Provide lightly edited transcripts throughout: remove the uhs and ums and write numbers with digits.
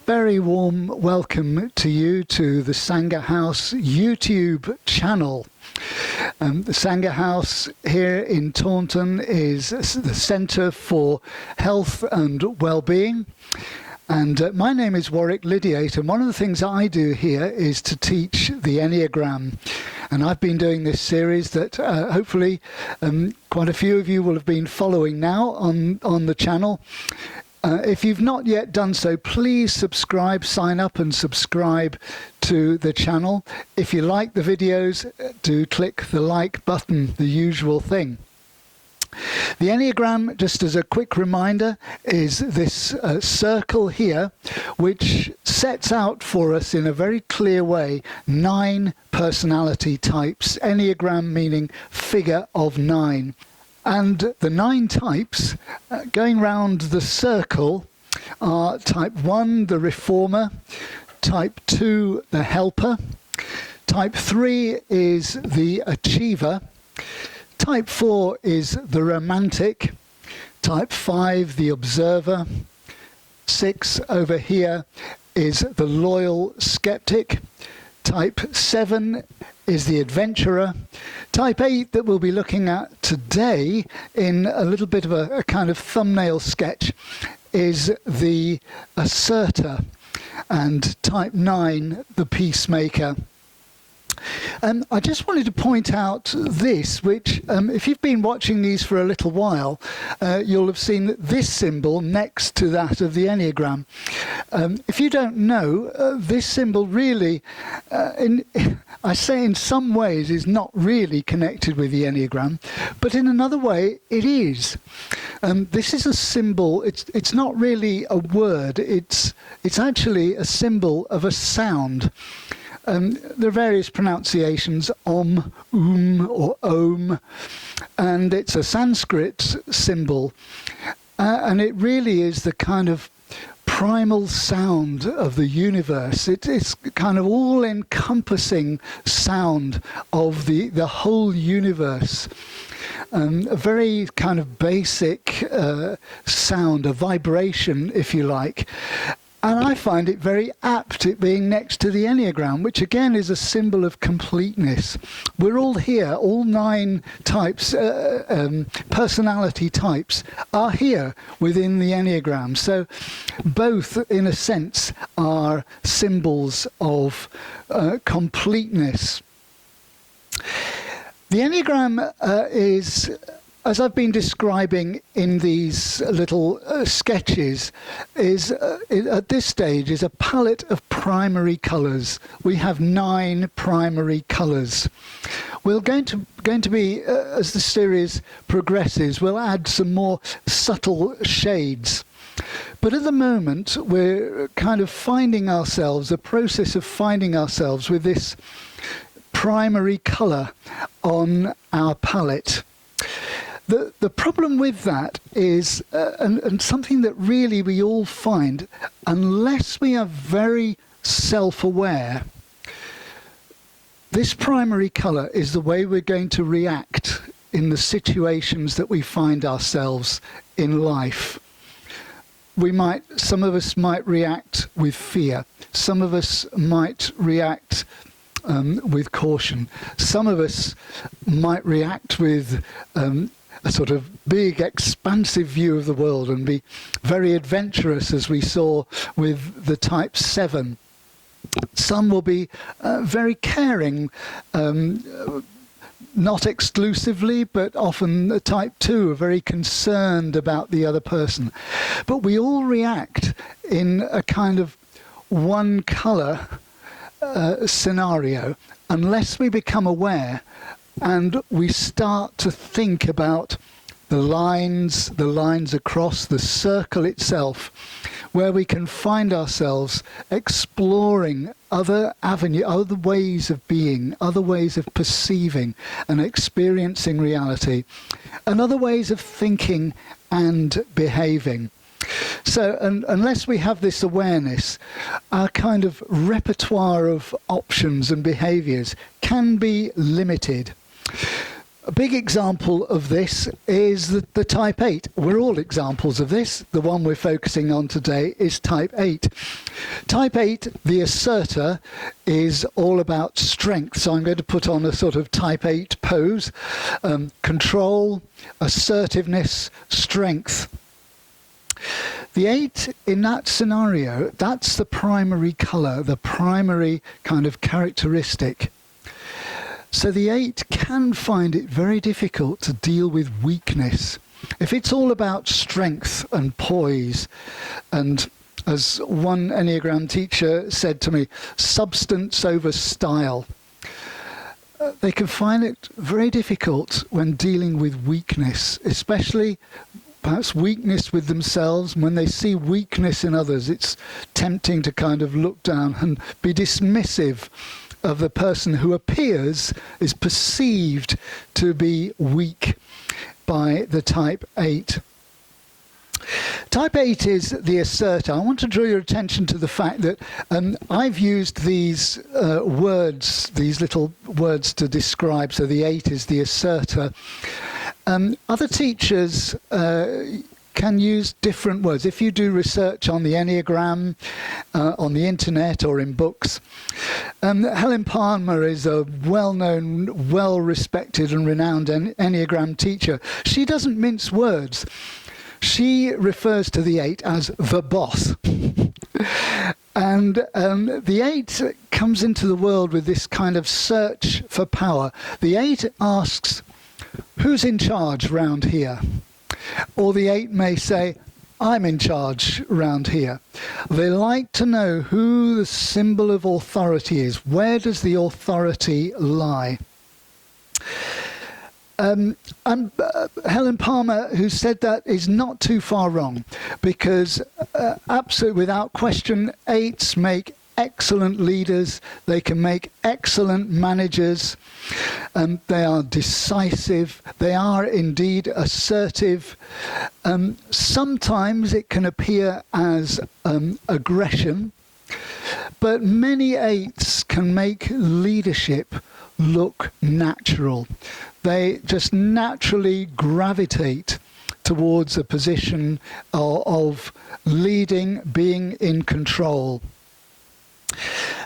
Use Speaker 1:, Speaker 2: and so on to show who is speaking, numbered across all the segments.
Speaker 1: very warm welcome to you to the Sangha House YouTube channel. The Sangha House here in Taunton is the Centre for Health and Wellbeing. And my name is Warwick Lydiate, and one of the things I do here is to teach the Enneagram. And I've been doing this series that hopefully quite a few of you will have been following now on the channel. If you've not yet done so, please subscribe, sign up and subscribe to the channel. If you like the videos, do click the like button, the usual thing. The Enneagram, just as a quick reminder, is this circle here, which sets out for us in a very clear way 9 personality types, Enneagram meaning figure of 9. And the 9 types going round the circle are type 1, the reformer, type 2, the helper, type 3 is the achiever, type 4 is the romantic, type 5, the observer, 6 over here is the loyal skeptic, type 7 is the adventurer. Type 8 that we'll be looking at today in a little bit of a kind of thumbnail sketch is the asserter. And type 9, the peacemaker. I just wanted to point out this, which if you've been watching these for a little while, you'll have seen this symbol next to that of the Enneagram. If you don't know, this symbol really, I say in some ways, is not really connected with the Enneagram, but in another way, it is. This is a symbol, it's not really a word, it's actually a symbol of a sound. There are various pronunciations, or om, and it's a Sanskrit symbol, and it really is the kind of primal sound of the universe. It's kind of all-encompassing sound of the whole universe. A very kind of basic sound, a vibration, if you like. And I find it very apt, it being next to the Enneagram, which again is a symbol of completeness. We're all here, all 9 types, personality types are here within the Enneagram. So both, in a sense, are symbols of completeness. The Enneagram is, as I've been describing in these little sketches, is at this stage is a palette of primary colours. We have 9 primary colours. We're going to be, as the series progresses, we'll add some more subtle shades. But at the moment, we're kind of finding ourselves, a process of finding ourselves with this primary colour on our palette. The problem with that is, and something that really we all find, unless we are very self-aware, this primary colour is the way we're going to react in the situations that we find ourselves in life. Some of us might react with fear. Some of us might react with caution. Some of us might react with a sort of big, expansive view of the world and be very adventurous, as we saw with the type 7. Some will be very caring, not exclusively, but often the type 2 are very concerned about the other person. But we all react in a kind of one colour scenario unless we become aware and we start to think about the lines across the circle itself, where we can find ourselves exploring other ways of being, other ways of perceiving and experiencing reality, and other ways of thinking and behaving. So unless we have this awareness, our kind of repertoire of options and behaviours can be limited. A big example of this is the type 8. We're all examples of this. The one we're focusing on today is type 8. Type 8, the asserter, is all about strength. So I'm going to put on a sort of type 8 pose. Control, assertiveness, strength. The 8 in that scenario, that's the primary colour, the primary kind of characteristic. So the 8 can find it very difficult to deal with weakness. If it's all about strength and poise, and as one Enneagram teacher said to me, substance over style, they can find it very difficult when dealing with weakness, especially perhaps weakness with themselves. When they see weakness in others, it's tempting to kind of look down and be dismissive of the person who is perceived to be weak by the type 8. Type 8 is the asserter. I want to draw your attention to the fact that I've used these words, these little words to describe. So the 8 is the asserter. Other teachers can use different words. If you do research on the Enneagram, on the internet or in books, Helen Palmer is a well-known, well-respected and renowned Enneagram teacher. She doesn't mince words. She refers to the 8 as the boss. And the 8 comes into the world with this kind of search for power. The 8 asks, who's in charge round here? Or the 8 may say, I'm in charge round here. They like to know who the symbol of authority is. Where does the authority lie? And Helen Palmer, who said that, is not too far wrong, because absolutely, without question, 8s make excellent leaders. They can make excellent managers. They are decisive. They are indeed assertive. Sometimes it can appear as aggression, but many 8s can make leadership look natural. They just naturally gravitate towards a position of leading, being in control.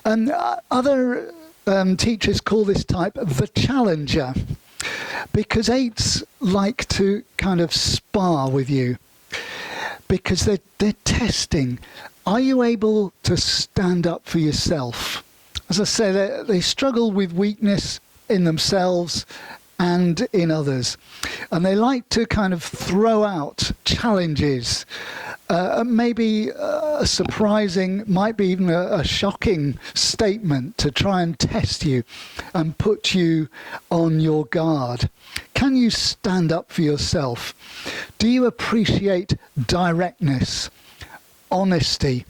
Speaker 1: And other teachers call this type the challenger, because 8s like to kind of spar with you, because they're testing. Are you able to stand up for yourself? As I say, they struggle with weakness in themselves and in others. And they like to kind of throw out challenges, maybe a surprising, might be even a shocking statement to try and test you and put you on your guard. Can you stand up for yourself? Do you appreciate directness, honesty?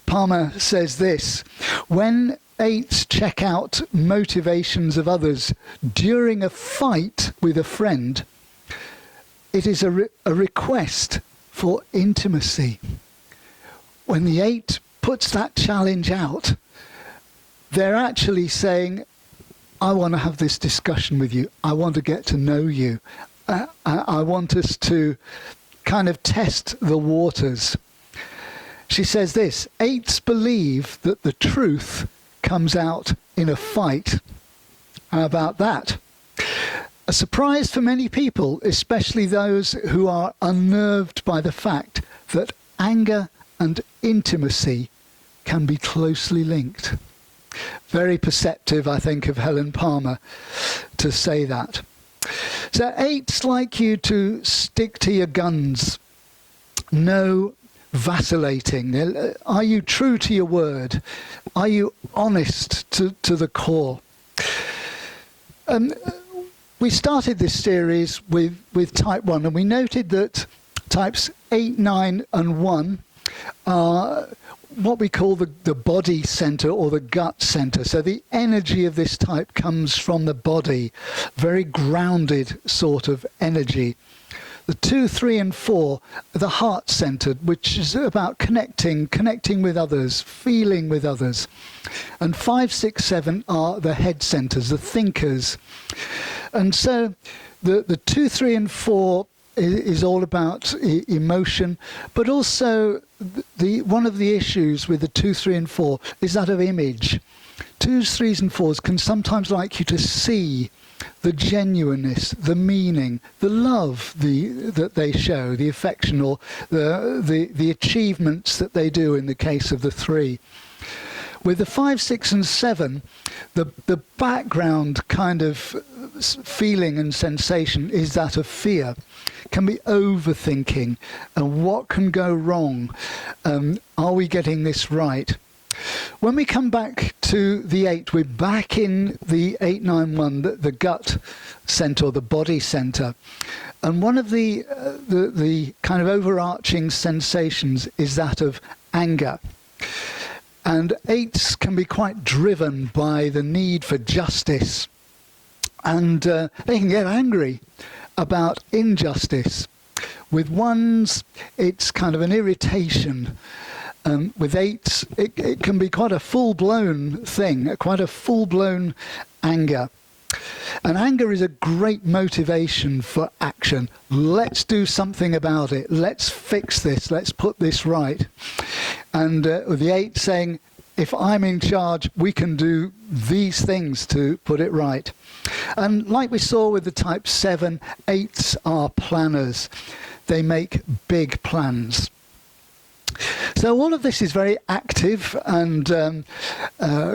Speaker 1: Palmer says this: when 8s check out motivations of others during a fight with a friend, it is a request for intimacy. When the 8 puts that challenge out, they're actually saying, I want to have this discussion with you. I want to get to know you. I want us to kind of test the waters. She says this: 8s believe that the truth comes out in a fight. How about that? A surprise for many people, especially those who are unnerved by the fact that anger and intimacy can be closely linked. Very perceptive, I think, of Helen Palmer to say that. So 8s like you to stick to your guns. No vacillating. Are you true to your word? Are you honest to the core? We started this series with type 1, and we noted that types 8, 9 and 1 are what we call the body center or the gut center. So the energy of this type comes from the body, very grounded sort of energy. The 2, 3 and 4 are the heart-centered, which is about connecting with others, feeling with others. And 5, 6, 7 are the head centers, the thinkers. And so the 2, 3 and 4 is all about emotion, but also one of the issues with the 2, 3 and 4 is that of image. 2s, 3s and 4s can sometimes like you to see the genuineness, the meaning, the love that they show, the affection, or the achievements that they do in the case of the 3. With the 5, 6 and 7, the background kind of feeling and sensation is that of fear. Can be overthinking, and what can go wrong? Are we getting this right? When we come back to the 8, we're back in the 8, 9, 1, the gut center, or the body center. And one of the kind of overarching sensations is that of anger. And 8s can be quite driven by the need for justice. And they can get angry about injustice. With 1s, it's kind of an irritation. With 8s, it can be quite a full-blown thing, quite a full-blown anger. And anger is a great motivation for action. Let's do something about it. Let's fix this. Let's put this right. And with the 8 saying, if I'm in charge, we can do these things to put it right. And like we saw with the type 7, 8s are planners. They make big plans. So all of this is very active and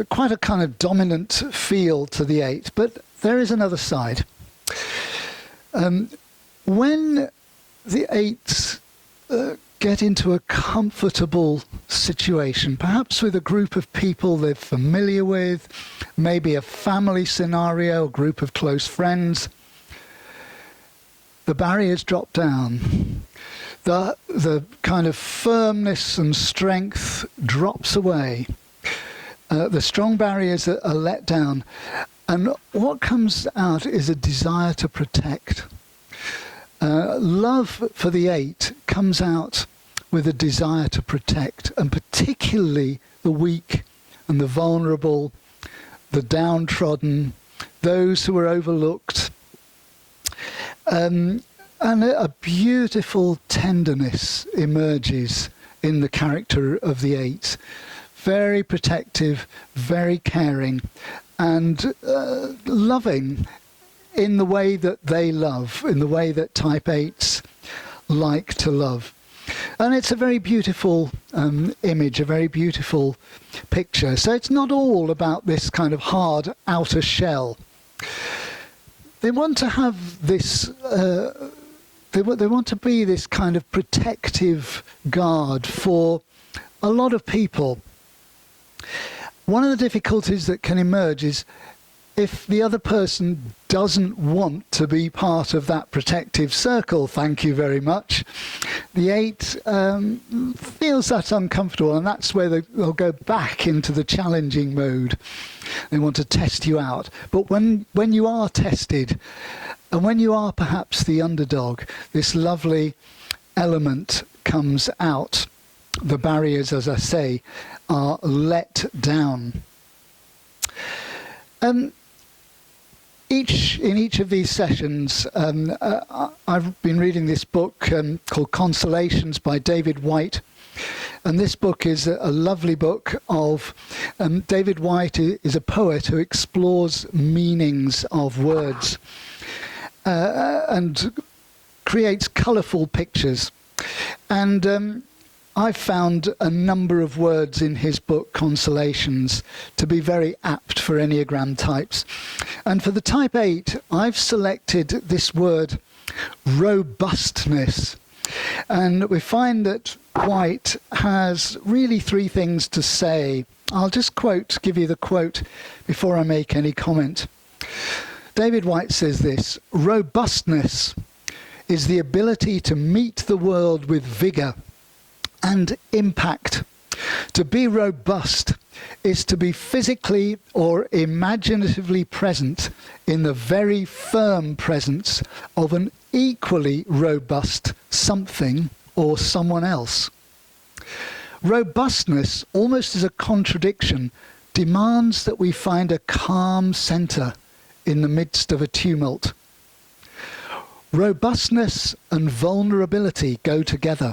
Speaker 1: quite a kind of dominant feel to the 8. But there is another side. When the 8s get into a comfortable situation, perhaps with a group of people they're familiar with, maybe a family scenario, a group of close friends, the barriers drop down. The kind of firmness and strength drops away. The strong barriers are let down. And what comes out is a desire to protect. Love for the 8 comes out with a desire to protect, and particularly the weak and the vulnerable, the downtrodden, those who are overlooked. And a beautiful tenderness emerges in the character of the 8. Very protective, very caring, and loving in the way that they love, in the way that type 8s like to love. And it's a very beautiful image, a very beautiful picture. So it's not all about this kind of hard outer shell. They want to have this, they want to be this kind of protective guard for a lot of people. One of the difficulties that can emerge is if the other person doesn't want to be part of that protective circle, thank you very much, the 8 feels that uncomfortable, and that's where they'll go back into the challenging mode. They want to test you out. But when you are tested, and when you are perhaps the underdog, this lovely element comes out. The barriers, as I say, are let down. In each of these sessions, I've been reading this book called Consolations by David White. And this book is a lovely book of... David White is a poet who explores meanings of words and creates colourful pictures. And I've found a number of words in his book, Consolations, to be very apt for Enneagram types. And for the type 8, I've selected this word, robustness. And we find that White has really 3 things to say. I'll just give you the quote before I make any comment. David White says this: robustness is the ability to meet the world with vigour and impact. To be robust is to be physically or imaginatively present in the very firm presence of an equally robust something or someone else. Robustness, almost as a contradiction, demands that we find a calm center in the midst of a tumult. Robustness and vulnerability go together.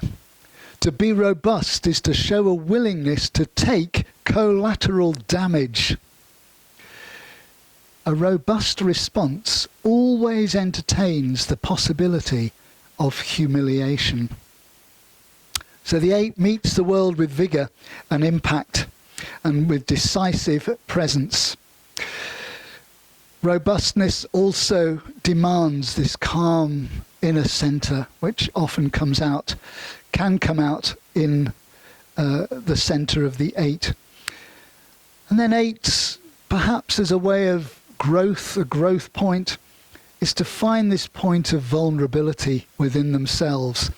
Speaker 1: To be robust is to show a willingness to take collateral damage. A robust response always entertains the possibility of humiliation. So the 8 meets the world with vigor and impact and with decisive presence. Robustness also demands this calm inner center, which often can come out in the center of the 8. And then 8, perhaps as a way of growth, a growth point, is to find this point of vulnerability within themselves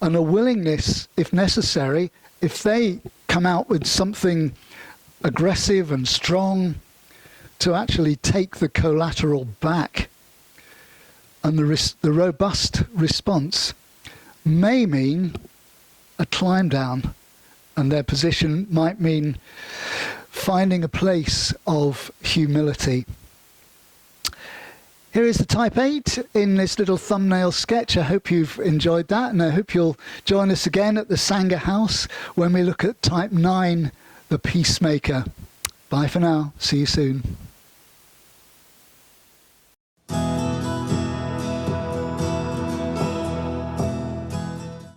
Speaker 1: and a willingness, if necessary, if they come out with something aggressive and strong, to actually take the collateral back. And the robust response may mean a climb down, and their position might mean finding a place of humility. Here is the type 8 in this little thumbnail sketch. I hope you've enjoyed that, and I hope you'll join us again at the Sangha house when we look at type 9, the peacemaker. Bye for now. See you soon.